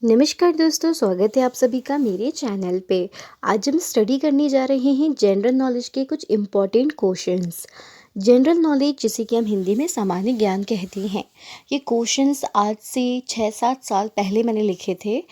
नमस्कार दोस्तों, स्वागत है आप सभी का मेरे चैनल पे। आज हम स्टडी करने जा रहे हैं जनरल नॉलेज के कुछ इम्पॉर्टेंट क्वेश्चंस। जनरल नॉलेज जिसे कि हम हिंदी में सामान्य ज्ञान कहते हैं। ये क्वेश्चंस आज से 6-7 साल पहले मैंने लिखे थे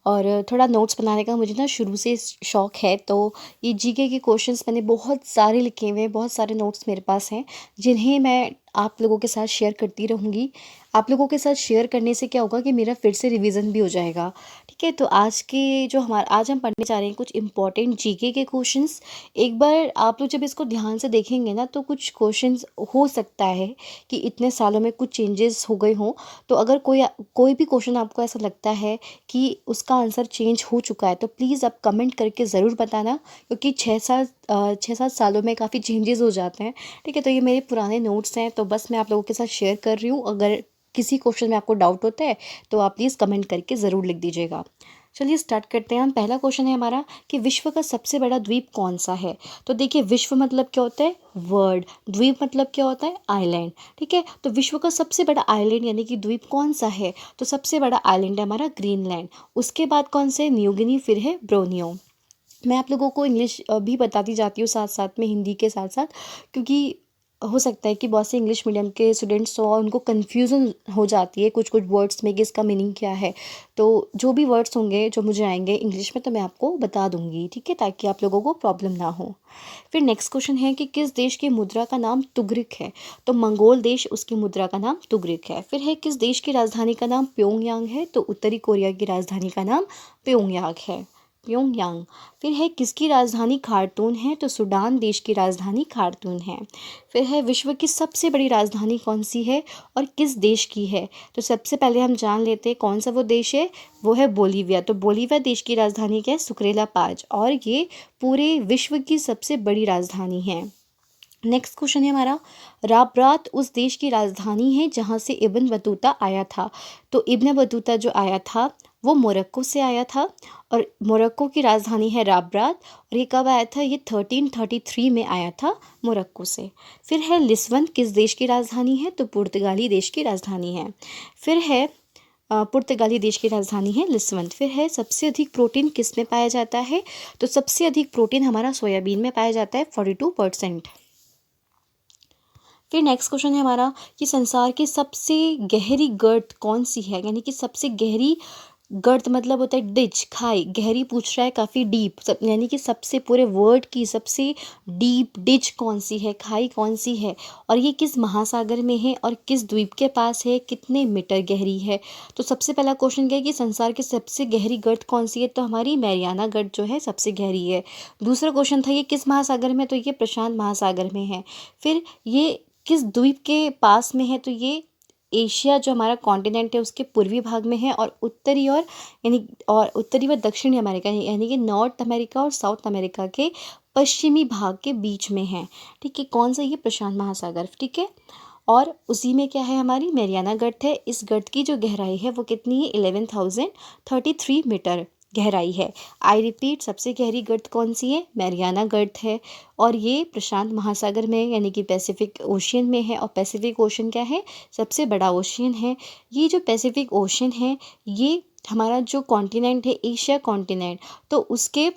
और थोड़ा नोट्स बनाने का मुझे ना शुरू से शौक़ है, तो ये जीके के क्वेश्चंस मैंने बहुत सारे लिखे हुए हैं, बहुत सारे नोट्स मेरे पास हैं जिन्हें मैं आप लोगों के साथ शेयर करती रहूँगी। आप लोगों के साथ शेयर करने से क्या होगा कि मेरा फिर से रिवीजन भी हो जाएगा। ठीक है, तो आज हम पढ़ने जा रहे हैं कुछ इंपॉर्टेंट जीके के क्वेश्चंस। एक बार आप लोग जब इसको ध्यान से देखेंगे ना, तो कुछ क्वेश्चंस हो सकता है कि इतने सालों में कुछ चेंजेस हो गए हों। तो अगर कोई भी क्वेश्चन आपको ऐसा लगता है कि उसका आंसर चेंज हो चुका है, तो प्लीज़ आप कमेंट करके ज़रूर बताना, क्योंकि 6-7 सालों में काफ़ी चेंजेस हो जाते हैं। ठीक है, तो ये मेरे पुराने नोट्स हैं, तो बस मैं आप लोगों के साथ शेयर कर रही हूँ। अगर किसी क्वेश्चन में आपको डाउट होता है तो आप प्लीज़ कमेंट करके ज़रूर लिख दीजिएगा। चलिए स्टार्ट करते हैं। हम पहला क्वेश्चन है हमारा कि विश्व का सबसे बड़ा द्वीप कौन सा है। तो देखिए, विश्व मतलब क्या होता है, वर्ल्ड। द्वीप मतलब क्या होता है, आइलैंड। ठीक है, तो विश्व का सबसे बड़ा आइलैंड यानी कि द्वीप कौन सा है, तो सबसे बड़ा आइलैंड है हमारा ग्रीनलैंड। उसके बाद कौन से, न्यूगिनी, फिर है ब्रोनियो। मैं आप लोगों को इंग्लिश भी बताती जाती हूँ साथ साथ में, हिंदी के साथ साथ, क्योंकि हो सकता है कि बहुत से इंग्लिश मीडियम के स्टूडेंट्स हो और उनको कन्फ्यूज़न हो जाती है कुछ कुछ वर्ड्स में कि इसका मीनिंग क्या है। तो जो भी वर्ड्स होंगे जो मुझे आएंगे इंग्लिश में, तो मैं आपको बता दूंगी, ठीक है, ताकि आप लोगों को प्रॉब्लम ना हो। फिर नेक्स्ट क्वेश्चन है कि किस देश की मुद्रा का नाम तुगरिक है। तो मंगोल देश, उसकी मुद्रा का नाम तुगरिक है। फिर है किस देश की राजधानी का नाम प्योंगयांग है। तो उत्तरी कोरिया की राजधानी का नाम प्योंगयांग। फिर है किसकी राजधानी खार्तून है। तो सूडान देश की राजधानी खार्तून है। फिर है विश्व की सबसे बड़ी राजधानी कौन सी है और किस देश की है। तो सबसे पहले हम जान लेते हैं कौन सा वो देश है, वो है बोलीविया। तो बोलीविया देश की राजधानी क्या है, सुक्रेला पाज, और ये पूरे विश्व की सबसे बड़ी राजधानी है। नेक्स्ट क्वेश्चन है हमारा, राबरात उस देश की राजधानी है जहाँ से इब्न बतूता आया था। तो इब्न बतूता जो आया था वो मोरक्को से आया था, और मोरक्को की राजधानी है राबरात। और ये कब आया था, ये 1333 में आया था मोरक्को से। फिर है लिस्बन किस देश की राजधानी है। तो पुर्तगाली देश की राजधानी है। फिर है पुर्तगाली देश की राजधानी है लिस्बन। फिर है सबसे अधिक प्रोटीन किस में पाया जाता है। तो सबसे अधिक प्रोटीन हमारा सोयाबीन में पाया जाता है, 42%। फिर नेक्स्ट क्वेश्चन है हमारा कि संसार की सबसे गहरी गर्त कौन सी है, यानी कि सबसे गहरी गर्त मतलब होता है डिच, खाई। गहरी पूछ रहा है, काफ़ी डीप, यानी कि सबसे पूरे वर्ल्ड की सबसे डीप डिच कौन सी है, खाई कौन सी है, और ये किस महासागर में है और किस द्वीप के पास है, कितने मीटर गहरी है। तो सबसे पहला क्वेश्चन क्या है कि संसार की सबसे गहरी गर्त कौन सी है। तो हमारी मैरियाना गर्त जो है सबसे गहरी है। दूसरा क्वेश्चन था ये किस महासागर में, तो ये प्रशांत महासागर में है। फिर ये किस द्वीप के पास में है, तो ये एशिया जो हमारा कॉन्टिनेंट है उसके पूर्वी भाग में है, और उत्तरी व दक्षिणी अमेरिका यानी कि नॉर्थ अमेरिका और साउथ अमेरिका के पश्चिमी भाग के बीच में है। ठीक है, कौन सा, ये प्रशांत महासागर। ठीक है, और उसी में क्या है, हमारी मैरियाना गर्त है। इस गर्त की जो गहराई है वो कितनी है, 11,033 मीटर गहराई है। आई रिपीट, सबसे गहरी गर्त कौन सी है, मैरियाना गर्त है, और ये प्रशांत महासागर में यानी कि पैसिफिक ओशियन में है। और पैसिफिक ओशियन क्या है, सबसे बड़ा ओशियन है। ये जो पैसिफिक ओशियन है, ये हमारा जो कॉन्टिनेंट है एशिया कॉन्टिनेंट, तो उसके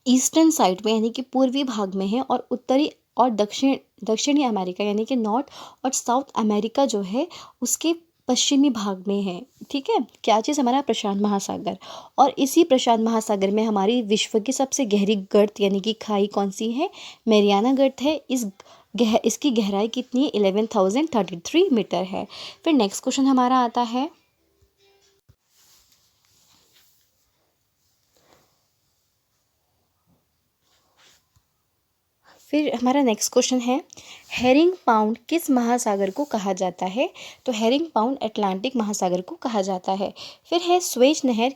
ईस्टर्न साइड में यानी कि पूर्वी भाग में है, और उत्तरी और दक्षिणी अमेरिका यानी कि नॉर्थ और साउथ अमेरिका जो है उसके पश्चिमी भाग में है। ठीक है, क्या चीज़, हमारा प्रशांत महासागर। और इसी प्रशांत महासागर में हमारी विश्व की सबसे गहरी गर्त यानी कि खाई कौन सी है, मैरियाना गर्त है। इसकी गहराई कितनी है, 11,033 मीटर है। फिर नेक्स्ट क्वेश्चन हमारा आता है, फिर हमारा नेक्स्ट क्वेश्चन है, हेरिंग पाउंड किस महासागर को कहा जाता है। तो हेरिंग पाउंड अटलांटिक महासागर को कहा जाता है। फिर है स्वेज नहर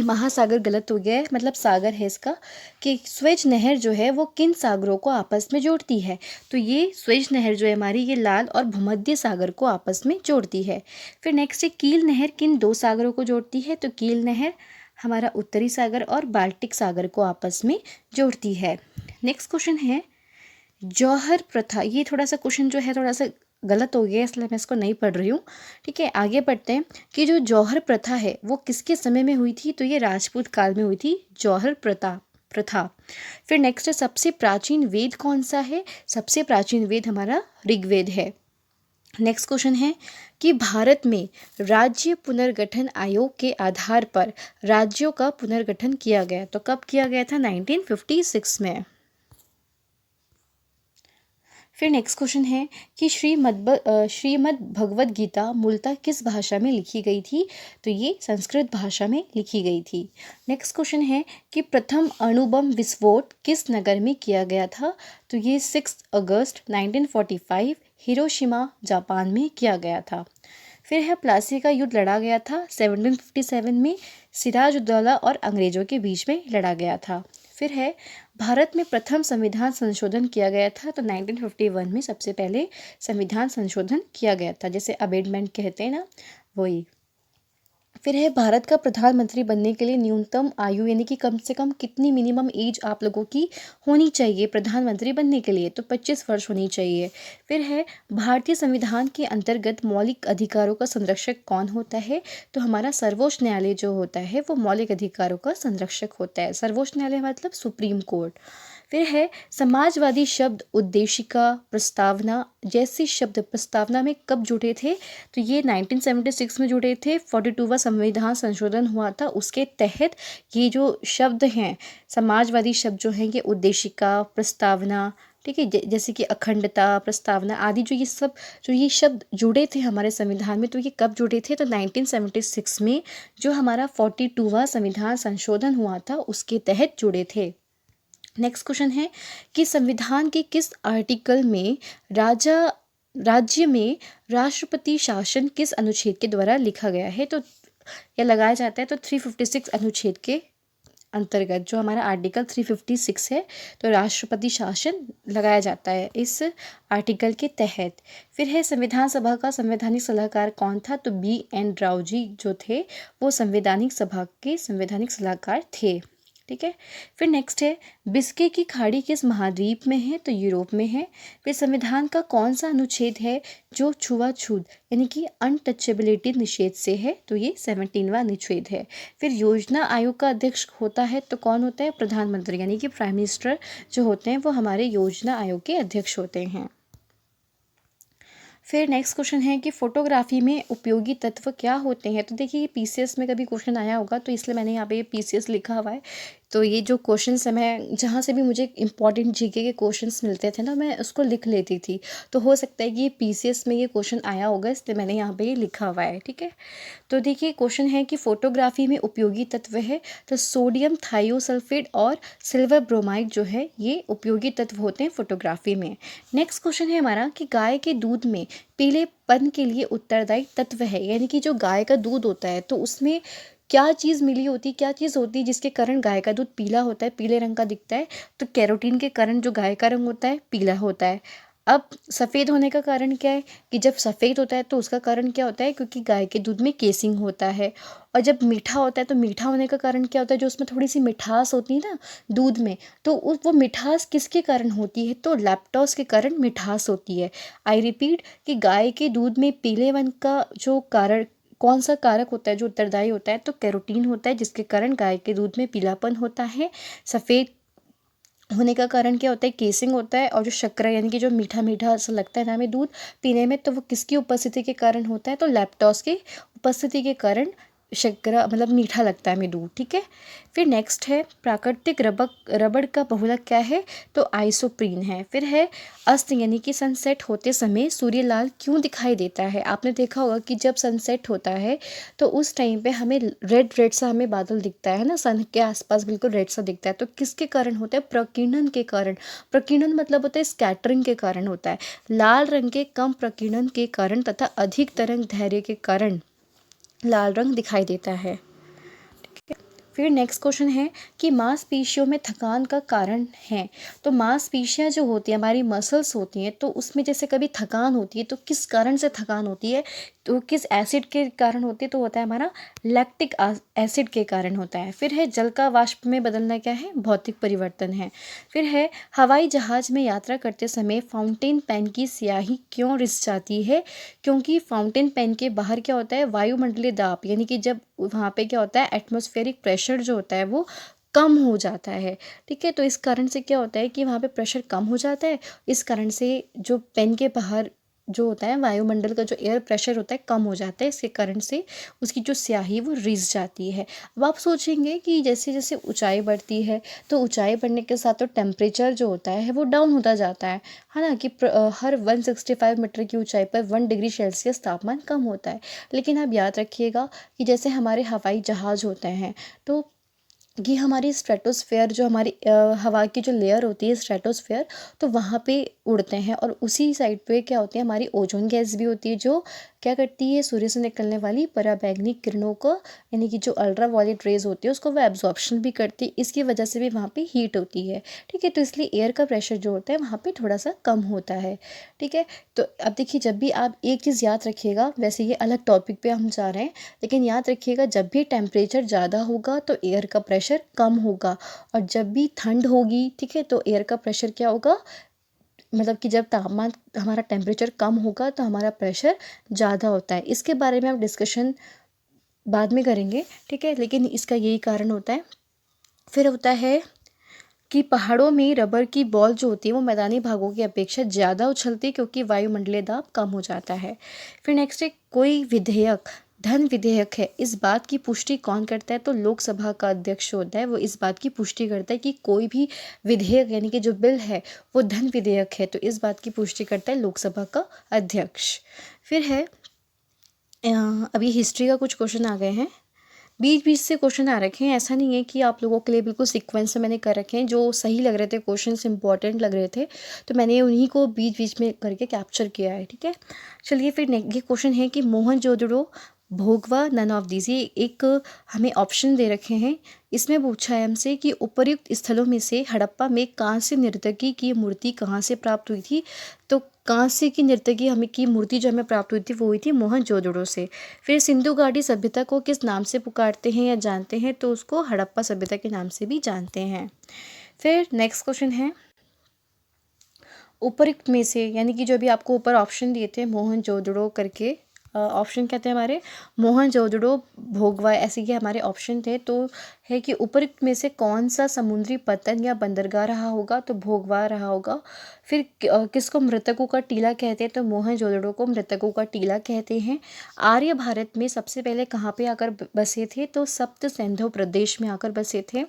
महासागर गलत हो गया है, मतलब सागर है इसका, कि स्वेज नहर जो है वो किन सागरों को आपस में जोड़ती है। तो ये स्वेज नहर जो है हमारी, ये लाल और भूमध्य सागर को आपस में जोड़ती है। फिर नेक्स्ट है कील नहर किन दो सागरों को जोड़ती है। तो कील नहर हमारा उत्तरी सागर और बाल्टिक सागर को आपस में जोड़ती है। नेक्स्ट क्वेश्चन है, जौहर प्रथा। ये थोड़ा सा क्वेश्चन जो है थोड़ा सा गलत हो गया इसलिए मैं इसको नहीं पढ़ रही हूँ। ठीक है, आगे पढ़ते हैं कि जो जौहर प्रथा है वो किसके समय में हुई थी, तो ये राजपूत काल में हुई थी जौहर प्रथा। फिर नेक्स्ट है सबसे प्राचीन वेद कौन सा है, सबसे प्राचीन वेद हमारा ऋग्वेद है। नेक्स्ट क्वेश्चन है कि भारत में राज्य पुनर्गठन आयोग के आधार पर राज्यों का पुनर्गठन किया गया, तो कब किया गया था, 1956 में। फिर नेक्स्ट क्वेश्चन है कि श्रीमद् भगवद गीता मूलतः किस भाषा में लिखी गई थी, तो ये संस्कृत भाषा में लिखी गई थी। नेक्स्ट क्वेश्चन है कि प्रथम अणुबम विस्फोट किस नगर में किया गया था, तो ये 6 अगस्त 1945 हिरोशिमा जापान में किया गया था। फिर है प्लासी का युद्ध लड़ा गया था 1757 में, सिराजुद्दौला और अंग्रेजों के बीच में लड़ा गया था। फिर है भारत में प्रथम संविधान संशोधन किया गया था, तो 1951 में सबसे पहले संविधान संशोधन किया गया था, जैसे अमेंडमेंट कहते हैं ना, वही। फिर है भारत का प्रधानमंत्री बनने के लिए न्यूनतम आयु यानी कि कम से कम कितनी मिनिमम एज आप लोगों की होनी चाहिए प्रधानमंत्री बनने के लिए, तो 25 वर्ष होनी चाहिए। फिर है भारतीय संविधान के अंतर्गत मौलिक अधिकारों का संरक्षक कौन होता है, तो हमारा सर्वोच्च न्यायालय जो होता है वो मौलिक अधिकारों का संरक्षक होता है। सर्वोच्च न्यायालय मतलब सुप्रीम कोर्ट। फिर है समाजवादी शब्द उद्देशिका प्रस्तावना जैसे शब्द प्रस्तावना में कब जुड़े थे, तो ये 1976 में जुड़े थे। 42वां संविधान संशोधन हुआ था, उसके तहत ये जो शब्द हैं समाजवादी शब्द जो हैं ये उद्देशिका प्रस्तावना, ठीक है, जैसे कि अखंडता प्रस्तावना आदि जो ये शब्द जुड़े थे हमारे संविधान में, तो ये कब जुड़े थे, तो 1976 में जो हमारा 42वां संविधान संशोधन हुआ था उसके तहत जुड़े थे। नेक्स्ट क्वेश्चन है कि संविधान के किस आर्टिकल में राज्य में राष्ट्रपति शासन किस अनुच्छेद के द्वारा लिखा गया है, तो यह लगाया जाता है तो 356 अनुच्छेद के अंतर्गत, जो हमारा आर्टिकल 356 है, तो राष्ट्रपति शासन लगाया जाता है इस आर्टिकल के तहत। फिर है संविधान सभा का संवैधानिक सलाहकार कौन था, तो BN राव जी जो थे वो संवैधानिक सभा के संवैधानिक सलाहकार थे। ठीक है, फिर नेक्स्ट है बिस्के की खाड़ी किस महाद्वीप में है, तो यूरोप में है। फिर संविधान का कौन सा अनुच्छेद है जो छुआछूत यानी कि अनटचेबिलिटी निषेध से है, तो ये 17वां अनुच्छेद है। फिर योजना आयोग का अध्यक्ष होता है तो कौन होता है, प्रधानमंत्री यानी कि प्राइम मिनिस्टर जो होते हैं वो हमारे योजना आयोग के अध्यक्ष होते हैं। फिर नेक्स्ट क्वेश्चन है कि फोटोग्राफी में उपयोगी तत्व क्या होते हैं, तो देखिए PCS में कभी क्वेश्चन आया होगा तो इसलिए मैंने यहाँ पे PCS लिखा हुआ है। तो ये जो क्वेश्चंस है मैं जहाँ से भी मुझे इंपॉर्टेंट जीके के क्वेश्चंस मिलते थे ना मैं उसको लिख लेती थी, तो हो सकता है कि ये PCS में ये क्वेश्चन आया होगा इसलिए मैंने यहाँ पे ये लिखा हुआ है। ठीक है, तो देखिए क्वेश्चन है कि फोटोग्राफी में उपयोगी तत्व है, तो सोडियम थायोसल्फेट और सिल्वर ब्रोमाइड जो है ये उपयोगी तत्व होते हैं फोटोग्राफी में। नेक्स्ट क्वेश्चन है हमारा कि गाय के दूध में पीलेपन के लिए उत्तरदायी तत्व है, यानी कि जो गाय का दूध होता है तो उसमें क्या चीज़ मिली होती, क्या चीज़ होती है जिसके कारण गाय का दूध पीला होता है, पीले रंग का दिखता है, तो कैरोटीन के कारण जो गाय का रंग होता है पीला होता है। अब सफ़ेद होने का कारण क्या है कि जब सफ़ेद होता है तो उसका कारण क्या होता है, क्योंकि गाय के दूध में केसिंग होता है। और जब मीठा होता है तो मीठा होने का कारण क्या होता है, जो उसमें थोड़ी सी मिठास होती है ना दूध में, तो वो मिठास किसके कारण होती है, तो लैक्टोज के कारण मिठास होती है। आई रिपीट कि गाय के दूध में पीलेपन का जो कारण कौन सा कारक होता है जो उत्तरदायी होता है, तो कैरोटीन होता है जिसके कारण गाय के दूध में पीलापन होता है। सफ़ेद होने का कारण क्या होता है, केसिंग होता है। और जो शक्कर यानी कि जो मीठा मीठा ऐसा लगता है ना हमें दूध पीने में, तो वो किसकी उपस्थिति के कारण होता है, तो लैक्टोज की उपस्थिति के कारण शर्करा मतलब मीठा लगता है हमें दूध। ठीक है, फिर नेक्स्ट है प्राकृतिक रबड़ का बहुलक क्या है, तो आइसोप्रीन है। फिर है अस्त यानी कि सनसेट होते समय सूर्य लाल क्यों दिखाई देता है, आपने देखा होगा कि जब सनसेट होता है तो उस टाइम पे हमें रेड रेड सा हमें बादल दिखता है ना, सन के आसपास बिल्कुल रेड सा दिखता है, तो किसके कारण होता है, प्रकीर्णन के कारण। प्रकीर्णन मतलब होता है स्कैटरिंग के कारण होता है। लाल रंग के कम प्रकीर्णन के कारण तथा अधिक तरंग धैर्य के कारण लाल रंग दिखाई देता है। फिर नेक्स्ट क्वेश्चन है कि मांसपेशियों में थकान का कारण है। तो मांसपेशियां जो होती हैं, हमारी मसल्स होती हैं, तो उसमें जैसे कभी थकान होती है तो किस कारण से थकान होती है, तो किस एसिड के कारण होती है, तो होता है हमारा लैक्टिक एसिड के कारण होता है। फिर है जल का वाष्प में बदलना क्या है, भौतिक परिवर्तन है। फिर है हवाई जहाज में यात्रा करते समय फाउंटेन पेन की स्याही क्यों रिस जाती है, क्योंकि फाउंटेन पेन के बाहर क्या होता है, वायुमंडलीय दाब, यानी कि जब वहाँ पे क्या होता है, एटमॉस्फेरिक प्रेशर जो होता है वो कम हो जाता है। ठीक है, तो इस कारण से क्या होता है कि वहाँ पे प्रेशर कम हो जाता है, इस कारण से जो पेन के बाहर जो होता है वायुमंडल का जो एयर प्रेशर होता है कम हो जाता है, इसके कारण से उसकी जो स्याही वो रिस जाती है। अब आप सोचेंगे कि जैसे जैसे ऊंचाई बढ़ती है तो ऊंचाई बढ़ने के साथ तो टेम्परेचर जो होता है वो डाउन होता जाता है ना, कि हर 165 मीटर की ऊंचाई पर 1 डिग्री सेल्सियस तापमान कम होता है। लेकिन आप याद रखिएगा कि जैसे हमारे हवाई जहाज़ होते हैं, तो ये हमारी स्ट्रेटोस्फेयर जो हमारी हवा की जो लेयर होती है स्ट्रेटोस्फेयर, तो वहाँ पे उड़ते हैं, और उसी साइड पे क्या होती है, हमारी ओजोन गैस भी होती है जो क्या करती है, सूर्य से निकलने वाली पराबैंगनी किरणों को, यानी कि जो अल्ट्रा वायलेट रेज होती है उसको वो एब्जॉर्प्शन भी करती है, इसकी वजह से भी वहाँ पे हीट होती है। ठीक है, तो इसलिए एयर का प्रेशर जो होता है वहाँ पे थोड़ा सा कम होता है। ठीक है, तो अब देखिए, जब भी आप एक चीज़ याद रखिएगा, वैसे ये अलग टॉपिक पे हम जा रहे हैं, लेकिन याद रखिएगा जब भी टेम्परेचर ज़्यादा होगा तो एयर का प्रेशर कम होगा, और जब भी ठंड होगी, ठीक है, तो एयर का प्रेशर क्या होगा, मतलब कि जब तापमान हमारा टेम्परेचर कम होगा तो हमारा प्रेशर ज़्यादा होता है। इसके बारे में हम डिस्कशन बाद में करेंगे। ठीक है, लेकिन इसका यही कारण होता है। फिर होता है कि पहाड़ों में रबर की बॉल जो होती है वो मैदानी भागों की अपेक्षा ज़्यादा उछलती है, क्योंकि वायुमंडलीय दाब कम हो जाता है। फिर नेक्स्ट है, कोई विधेयक धन विधेयक है, इस बात की पुष्टि कौन करता है, तो लोकसभा का अध्यक्ष होता है, वो इस बात की पुष्टि करता है कि कोई भी विधेयक यानी कि जो बिल है वो धन विधेयक है, तो इस बात की पुष्टि करता है लोकसभा का अध्यक्ष। फिर है अभी हिस्ट्री का कुछ क्वेश्चन आ गए हैं, बीच बीच से क्वेश्चन आ रखे हैं, ऐसा नहीं है कि आप लोगों के लिए बिल्कुल सीक्वेंस से मैंने कर रखे हैं, जो सही लग रहे थे क्वेश्चंस इंपॉर्टेंट लग रहे थे तो मैंने उन्हीं को बीच बीच में करके कैप्चर किया है। ठीक है, चलिए फिर ये क्वेश्चन है कि मोहनजोदड़ो, भोगवा, नन ऑफ दिस, ये एक हमें ऑप्शन दे रखे हैं, इसमें पूछा है हमसे कि उपर्युक्त स्थलों में से हड़प्पा में कांस्य नर्तकी की मूर्ति कहाँ से प्राप्त हुई थी, तो कांस्य की नर्तकी हमें की मूर्ति जो हमें प्राप्त हुई थी वो हुई थी मोहनजोदड़ो से। फिर सिंधु घाटी सभ्यता को किस नाम से पुकारते हैं या जानते हैं, तो उसको हड़प्पा सभ्यता के नाम से भी जानते हैं। फिर नेक्स्ट क्वेश्चन है, उपयुक्त में से, यानी कि जो भी आपको ऊपर ऑप्शन दिए थे मोहनजोदड़ो करके, ऑप्शन कहते हैं हमारे मोहनजोदड़ो, भोगवा, ऐसे ये हमारे ऑप्शन थे, तो है कि उपयुक्त में से कौन सा समुद्री पतन या बंदरगाह रहा होगा, तो भोगवा रहा होगा। फिर किसको मृतकों का टीला कहते हैं, तो मोहनजोदड़ो को मृतकों का टीला कहते हैं। आर्य भारत में सबसे पहले कहाँ पे आकर बसे थे, तो सप्त सिंधु प्रदेश में आकर बसे थे।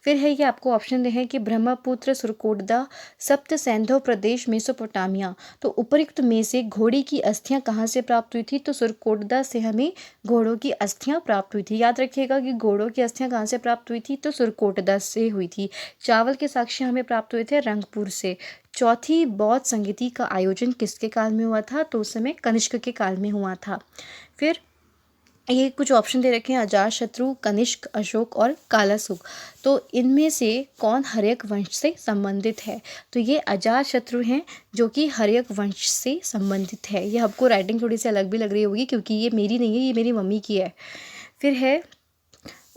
फिर है ये आपको ऑप्शन दे हैं कि ब्रह्मपुत्र, सुरकोटदा, सप्त सिंधु प्रदेश, मेसोपोटामिया, तो उपयुक्त में से घोड़े की अस्थियां कहाँ से प्राप्त हुई थी, तो सुरकोटदा से हमें घोड़ों की अस्थियां प्राप्त हुई थी। याद रखिएगा कि घोड़ों की अस्थियां कहाँ से प्राप्त हुई थी, तो सुरकोटदा से हुई थी। चावल के साक्ष्य हमें प्राप्त हुए थे रंगपुर से। चौथी बौद्ध संगीति का आयोजन किसके काल में हुआ था, तो उस समय कनिष्क के काल में हुआ था। फिर ये कुछ ऑप्शन दे रखे हैं, अजातशत्रु, कनिष्क, अशोक और कालासुग, तो इनमें से कौन हर्यक वंश से संबंधित है, तो ये अजातशत्रु हैं जो कि हर्यक वंश से संबंधित है। ये आपको राइटिंग थोड़ी सी अलग भी लग रही होगी क्योंकि ये मेरी नहीं है, ये मेरी मम्मी की है। फिर है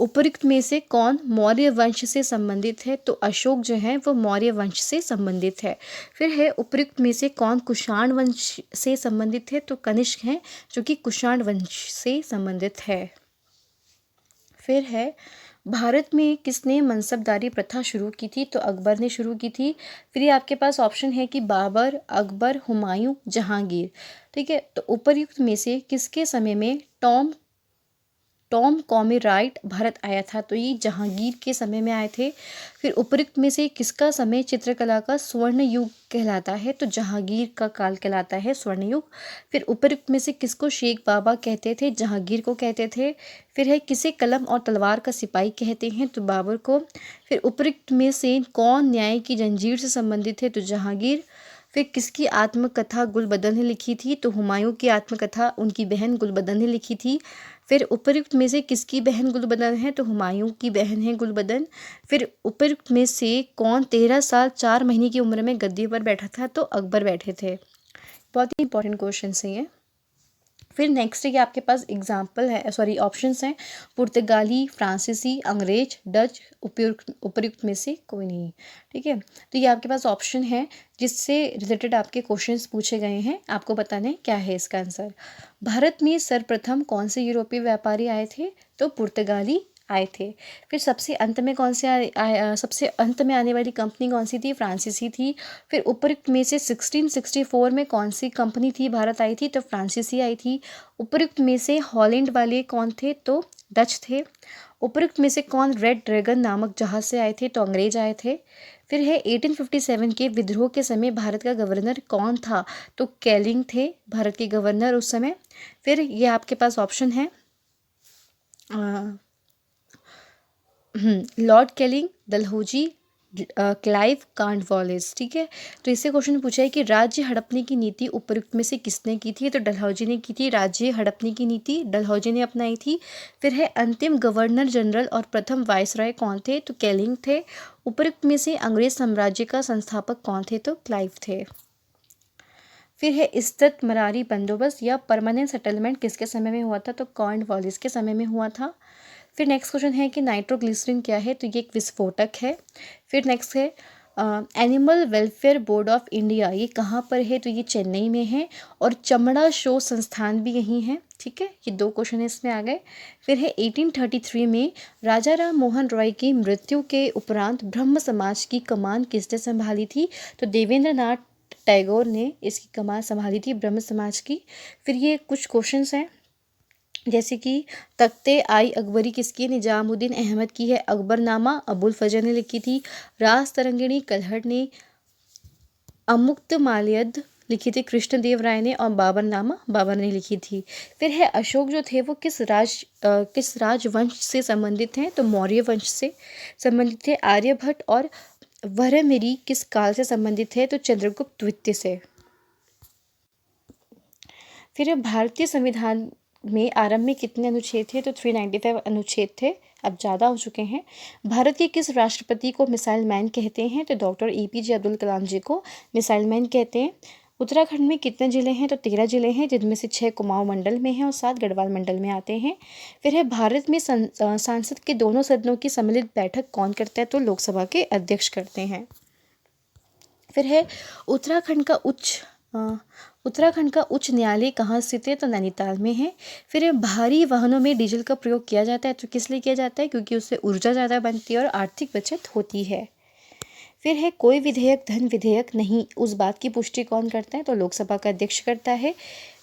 उपयुक्त में से कौन मौर्य वंश से संबंधित है, तो अशोक जो है वो मौर्य वंश से संबंधित है। फिर है उपयुक्त में से कौन कुषाण वंश से संबंधित है, तो कनिष्क हैं जो कि कुषाण वंश से संबंधित है। फिर है भारत में किसने मनसबदारी प्रथा शुरू की थी, तो अकबर ने शुरू की थी। फिर ये आपके पास ऑप्शन है कि बाबर, अकबर, हुमायूं, जहांगीर। ठीक है, तो उपयुक्त में से किसके समय में टॉम कॉमी राइट भारत आया था, तो ये जहांगीर के समय में आए थे। फिर उपयुक्त में से किसका समय चित्रकला का स्वर्ण युग कहलाता है, तो जहांगीर का काल कहलाता है स्वर्ण युग। फिर उपयुक्त में से किसको शेख बाबा कहते थे, जहांगीर को कहते थे। फिर है किसे कलम और तलवार का सिपाही कहते हैं, तो बाबर को। फिर उपयुक्त में से कौन न्याय की जंजीर से संबंधित है, तो जहांगीर। फिर किसकी आत्मकथा गुलबदन ने लिखी थी, तो हुमायूं की आत्मकथा उनकी बहन गुलबदन ने लिखी थी। फिर उपयुक्त में से किसकी बहन गुलबदन है, तो हुमायूं की बहन है गुलबदन। फिर उपयुक्त में से कौन 13 साल 4 महीने की उम्र में गद्दी पर बैठा था, तो अकबर बैठे थे। बहुत ही इंपॉर्टेंट क्वेश्चन है ये। फिर नेक्स्ट है कि आपके पास एग्जाम्पल है, सॉरी ऑप्शंस हैं, पुर्तगाली, फ्रांसीसी, अंग्रेज, डच, उपयुक्त में से कोई नहीं। ठीक है, तो ये आपके पास ऑप्शन है जिससे रिलेटेड आपके क्वेश्चंस पूछे गए हैं, आपको बताना है क्या है इसका आंसर। भारत में सर्वप्रथम कौन से यूरोपीय व्यापारी आए थे, तो पुर्तगाली आए थे। फिर सबसे अंत में कौन से सबसे अंत में आने वाली कंपनी कौन सी थी, फ्रांसीसी थी। फिर उपयुक्त में से 1664 में कौन सी कंपनी थी भारत आई थी, तो फ्रांसीसी आई थी। उपयुक्त में से हॉलैंड वाले कौन थे, तो डच थे। उपयुक्त में से कौन रेड ड्रैगन नामक जहाज से आए थे, तो अंग्रेज आए थे। फिर है 1857 के विद्रोह के समय भारत का गवर्नर कौन था, तो कैलिंग थे भारत के गवर्नर उस समय। फिर ये आपके पास ऑप्शन है लॉर्ड कैलिंग, डलहौजी, क्लाइव, कॉर्नवालिस। ठीक है, तो इससे क्वेश्चन पूछा है कि राज्य हड़पने की नीति उपयुक्त में से किसने की थी, तो डलहौजी ने की थी। राज्य हड़पने की नीति डलहौजी ने अपनाई थी। फिर है अंतिम गवर्नर जनरल और प्रथम वायसराय कौन थे, तो कैलिंग थे। उपयुक्त में से अंग्रेज साम्राज्य का संस्थापक कौन थे, तो क्लाइव थे। फिर है इस्सत मरारी बंदोबस्त या परमानेंट सेटलमेंट किसके समय में हुआ था, तो कॉर्नवालिस के समय में हुआ था। फिर नेक्स्ट क्वेश्चन है कि नाइट्रोग्लिसरीन क्या है, तो ये एक विस्फोटक है। फिर नेक्स्ट है animal welfare board of India, ये कहाँ पर है, तो ये चेन्नई में है। और चमड़ा शोध संस्थान भी यहीं है। ठीक है, ये 2 क्वेश्चन इसमें आ गए। फिर है 1833 में राजा राम मोहन रॉय की मृत्यु के उपरांत ब्रह्म समाज की कमान किसने संभाली थी, तो देवेंद्र नाथ टैगोर ने इसकी कमान संभाली थी ब्रह्म समाज की। फिर ये कुछ क्वेश्चंस हैं जैसे कि तख्ते आई अकबरी किसकी, निजामुद्दीन अहमद की है। अकबरनामा अबुल फजल ने लिखी थी। राज तरंगिणी कलहट ने। अमुक्त माल्यद लिखी थी कृष्णदेव राय ने। और बाबरनामा बाबर ने लिखी थी। फिर है अशोक जो थे वो किस राजवंश से संबंधित हैं, तो मौर्य वंश से संबंधित थे। आर्यभट्ट और वरहमिरी किस काल से संबंधित है, तो चंद्रगुप्त द्वितीय से। फिर भारतीय संविधान में आरंभ में कितने अनुच्छेद थे, तो 395 अनुच्छेद थे, अब ज़्यादा हो चुके हैं। भारत के किस राष्ट्रपति को मिसाइल मैन कहते हैं, तो डॉक्टर APJ अब्दुल कलाम जी को मिसाइल मैन कहते हैं। उत्तराखंड में कितने ज़िले हैं, तो 13 ज़िले हैं, जिनमें से 6 कुमाऊं मंडल में हैं और 7 गढ़वाल मंडल में आते हैं। फिर है भारत में सांसद के दोनों सदनों की सम्मिलित बैठक कौन करता है, तो लोकसभा के अध्यक्ष करते हैं। फिर है उत्तराखंड का उच्च न्यायालय कहाँ स्थित है, तो नैनीताल में है। फिर भारी वाहनों में डीजल का प्रयोग किया जाता है, तो किस लिए किया जाता है, क्योंकि उससे ऊर्जा ज़्यादा बनती है और आर्थिक बचत होती है। फिर है कोई विधेयक धन विधेयक नहीं, उस बात की पुष्टि कौन करता है, तो लोकसभा का अध्यक्ष करता है।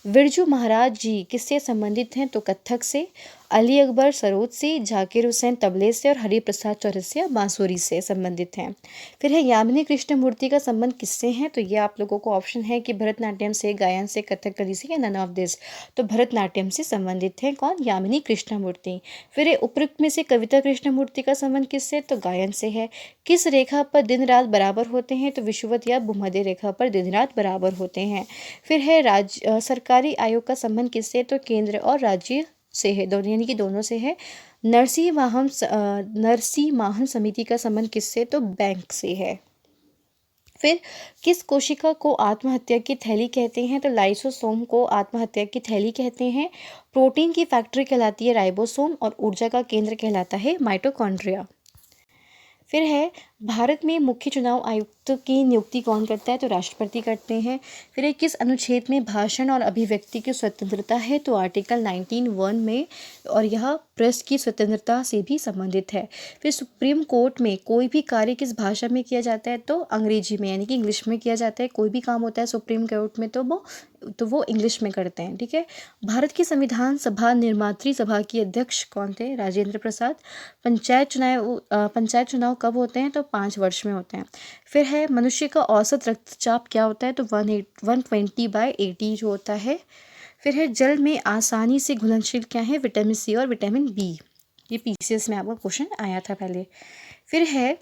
बिरजू महाराज जी किससे संबंधित हैं, तो कथक से। अली अकबर सरोद से। जाकिर हुसैन तबले से। और हरिप्रसाद चौरसिया बांसुरी से संबंधित हैं। फिर है यामिनी कृष्णमूर्ति का संबंध किससे है, तो ये आप लोगों को ऑप्शन है कि भरतनाट्यम से, गायन से, कथकली से या नन ऑफ दिस। तो भरतनाट्यम से संबंधित हैं कौन, यामिनी कृष्णमूर्ति। फिर है उपयुक्त में से कविता कृष्णमूर्ति का संबंध किससे, तो गायन से है। किस रेखा पर दिन रात बराबर होते हैं, तो विषुवत या भूमध्य रेखा पर दिन रात बराबर होते हैं। फिर है सरकारी आयोग का संबंध किससे, तो केंद्र और राज्य से है, दोनों यानी कि दोनों से है। नरसी माहन समिति का संबंध किससे, तो बैंक से है। फिर किस कोशिका को आत्महत्या की थैली कहते हैं, तो लाइसोसोम को आत्महत्या की थैली कहते हैं। प्रोटीन की फैक्ट्री कहलाती है राइबोसोम और ऊर्जा का केंद्र कहलाता है माइटोकॉन्ड्रिया। फिर है भारत में मुख्य चुनाव आयुक्त की नियुक्ति कौन करता है, तो राष्ट्रपति करते हैं। फिर किस अनुच्छेद में भाषण और अभिव्यक्ति की स्वतंत्रता है, तो आर्टिकल 19(1) में, और यह प्रेस की स्वतंत्रता से भी संबंधित है। फिर सुप्रीम कोर्ट में कोई भी कार्य किस भाषा में किया जाता है, तो अंग्रेजी में यानी कि इंग्लिश में किया जाता है। कोई भी काम होता है सुप्रीम कोर्ट में तो वो इंग्लिश में करते हैं। ठीक है, भारत की संविधान सभा निर्मात्री सभा की अध्यक्ष कौन थे, राजेंद्र प्रसाद। पंचायत चुनाव कब होते हैं, तो 5 वर्ष में होते हैं। फिर है मनुष्य का औसत रक्तचाप क्या होता है, तो 120/80 जो होता है। फिर है जल में आसानी से घुलनशील क्या है, विटामिन C और विटामिन B। ये PCS में आपका क्वेश्चन आया था पहले। फिर है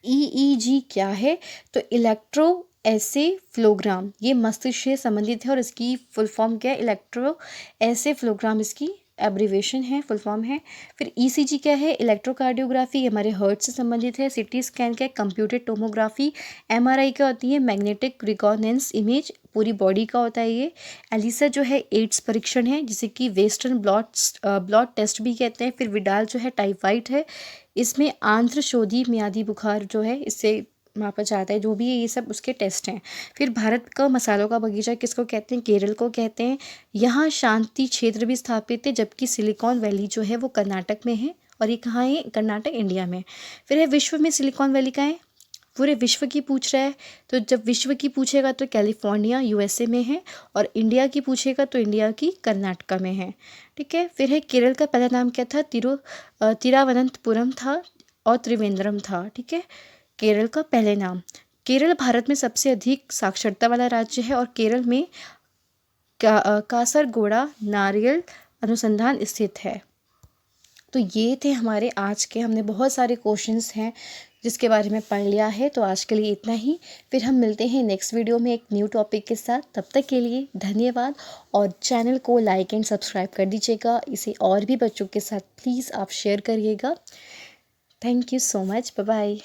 EEG क्या है, तो इलेक्ट्रोएन्सेफेलोग्राम। ये मस्तिष्क से संबंधित है और इसकी फुल फॉर्म क्या है, इलेक्ट्रोएन्सेफेलोग्राम इसकी एब्रीवेशन है, फुल फॉर्म है। फिर ईसीजी क्या है, इलेक्ट्रोकार्डियोग्राफी, हमारे हार्ट से संबंधित है। सीटी स्कैन क्या है, कंप्यूटेड टोमोग्राफी। एमआरआई क्या होती है, मैग्नेटिक रिकॉनेंस इमेज, पूरी बॉडी का होता है ये। एलिसा जो है एड्स परीक्षण है, जिसे कि वेस्टर्न ब्लॉट टेस्ट भी कहते हैं। फिर विडाल जो है टाइफाइड है, इसमें आंत्रशोधी म्यादी बुखार जो है इससे मापा जाता है, जो भी है ये सब उसके टेस्ट हैं। फिर भारत का मसालों का बगीचा किसको कहते हैं, केरल को कहते हैं। यहाँ शांति क्षेत्र भी स्थापित है, जबकि सिलिकॉन वैली जो है वो कर्नाटक में है। और ये कहाँ है, कर्नाटक इंडिया में। फिर है विश्व में सिलिकॉन वैली कहाँ है, पूरे विश्व की पूछ रहा है, तो जब विश्व की पूछेगा तो कैलिफोर्निया यूएसए में है, और इंडिया की पूछेगा तो इंडिया की कर्नाटका में है। ठीक है। फिर है केरल का पहला नाम क्या था, तिरुवनंतपुरम था और त्रिवेंद्रम था। ठीक है, केरल का पहले नाम। केरल भारत में सबसे अधिक साक्षरता वाला राज्य है, और केरल में कासरगोड़ा नारियल अनुसंधान स्थित है। तो ये थे हमारे आज के, हमने बहुत सारे क्वेश्चंस हैं जिसके बारे में पढ़ लिया है। तो आज के लिए इतना ही, फिर हम मिलते हैं नेक्स्ट वीडियो में एक न्यू टॉपिक के साथ। तब तक के लिए धन्यवाद, और चैनल को लाइक एंड सब्सक्राइब कर दीजिएगा। इसे और भी बच्चों के साथ प्लीज़ आप शेयर करिएगा। Thank you so much, bye bye.